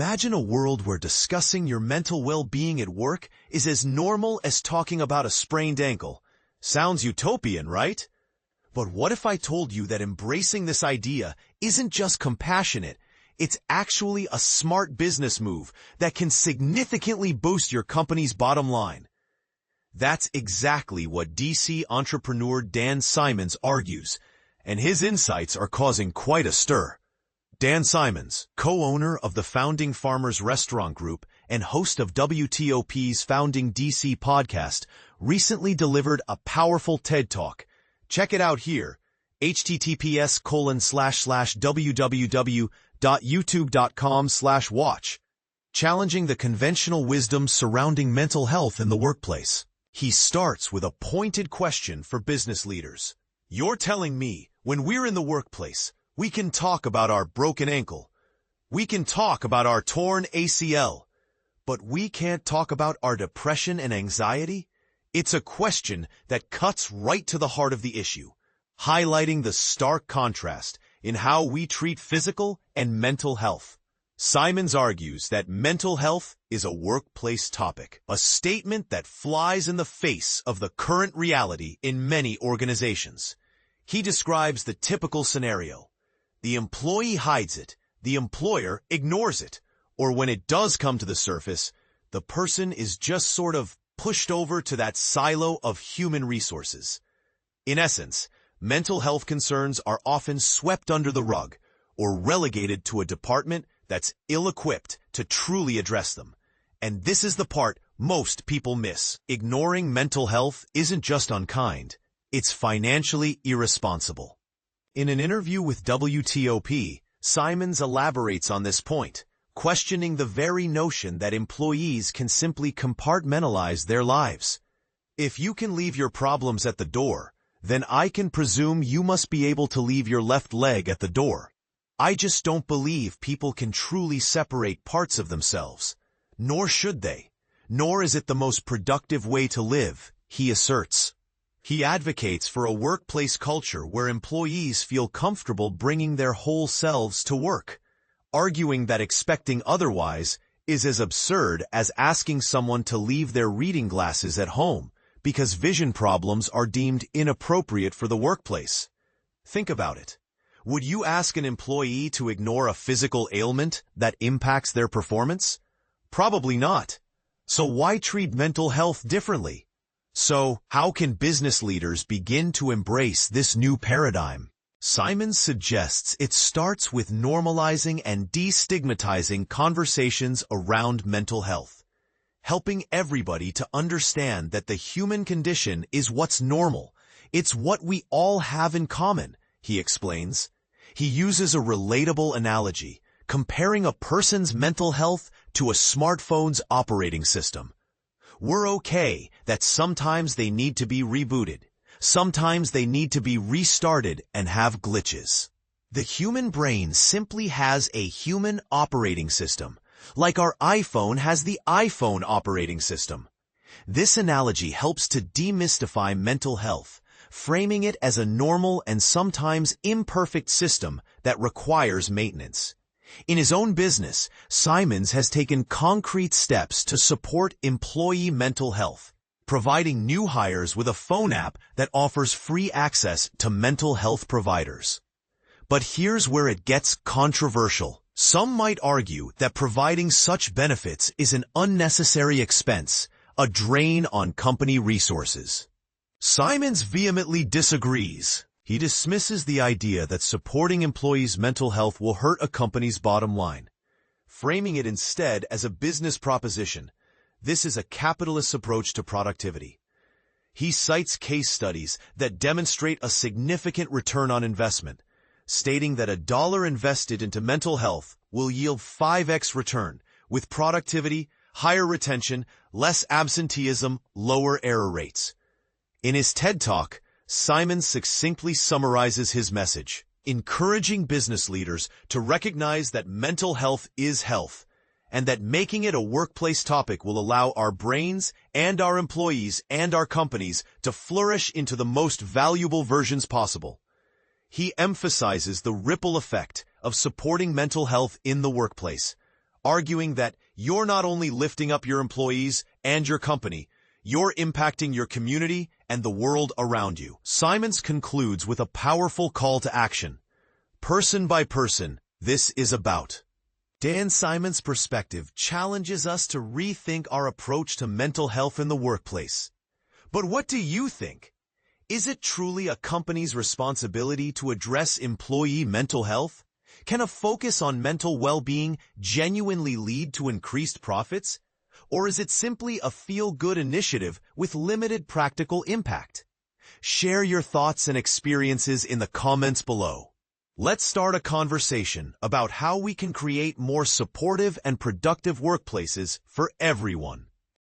Imagine a world where discussing your mental well-being at work is as normal as talking about a sprained ankle. Sounds utopian, right? But what if I told you that embracing this idea isn't just compassionate, it's actually a smart business move that can significantly boost your company's bottom line? That's exactly what DC entrepreneur Dan Simons argues, and his insights are causing quite a stir. Dan Simons, co-owner of the Founding Farmers Restaurant Group and host of WTOP's Founding DC podcast, recently delivered a powerful TED Talk. Check it out here, https://www.youtube.com/watch, challenging the conventional wisdom surrounding mental health in the workplace. He starts with a pointed question for business leaders. You're telling me, when we're in the workplace, we can talk about our broken ankle, we can talk about our torn ACL, but we can't talk about our depression and anxiety? It's a question that cuts right to the heart of the issue, highlighting the stark contrast in how we treat physical and mental health. Simons argues that mental health is a workplace topic, a statement that flies in the face of the current reality in many organizations. He describes the typical scenario. The employee hides it, the employer ignores it, or when it does come to the surface, the person is just sort of pushed over to that silo of human resources. In essence, mental health concerns are often swept under the rug or relegated to a department that's ill-equipped to truly address them. And this is the part most people miss. Ignoring mental health isn't just unkind, it's financially irresponsible. In an interview with WTOP, Simons elaborates on this point, questioning the very notion that employees can simply compartmentalize their lives. If you can leave your problems at the door, then I can presume you must be able to leave your left leg at the door. I just don't believe people can truly separate parts of themselves. Nor should they. Nor is it the most productive way to live, he asserts. He advocates for a workplace culture where employees feel comfortable bringing their whole selves to work, arguing that expecting otherwise is as absurd as asking someone to leave their reading glasses at home because vision problems are deemed inappropriate for the workplace. Think about it. Would you ask an employee to ignore a physical ailment that impacts their performance? Probably not. So why treat mental health differently? So, how can business leaders begin to embrace this new paradigm? Simons suggests it starts with normalizing and destigmatizing conversations around mental health, helping everybody to understand that the human condition is what's normal. It's what we all have in common, he explains. He uses a relatable analogy, comparing a person's mental health to a smartphone's operating system. We're okay that sometimes they need to be rebooted. Sometimes they need to be restarted and have glitches. The human brain simply has a human operating system, like our iPhone has the iPhone operating system. This analogy helps to demystify mental health, framing it as a normal and sometimes imperfect system that requires maintenance. In his own business, Simons has taken concrete steps to support employee mental health, providing new hires with a phone app that offers free access to mental health providers. But here's where it gets controversial. Some might argue that providing such benefits is an unnecessary expense, a drain on company resources. Simons vehemently disagrees. He dismisses the idea that supporting employees' mental health will hurt a company's bottom line, framing it instead as a business proposition. This is a capitalist approach to productivity. He cites case studies that demonstrate a significant return on investment, stating that $1 invested into mental health will yield 5x return, with productivity, higher retention, less absenteeism, lower error rates. In his TED Talk, Simons succinctly summarizes his message, encouraging business leaders to recognize that mental health is health, and that making it a workplace topic will allow our brains and our employees and our companies to flourish into the most valuable versions possible. He emphasizes the ripple effect of supporting mental health in the workplace, arguing that you're not only lifting up your employees and your company, you're impacting your community and the world around you. Simons concludes with a powerful call to action. Person by person, this is about. Dan Simons' perspective challenges us to rethink our approach to mental health in the workplace. But what do you think? Is it truly a company's responsibility to address employee mental health? Can a focus on mental well-being genuinely lead to increased profits? Or is it simply a feel-good initiative with limited practical impact? Share your thoughts and experiences in the comments below. Let's start a conversation about how we can create more supportive and productive workplaces for everyone.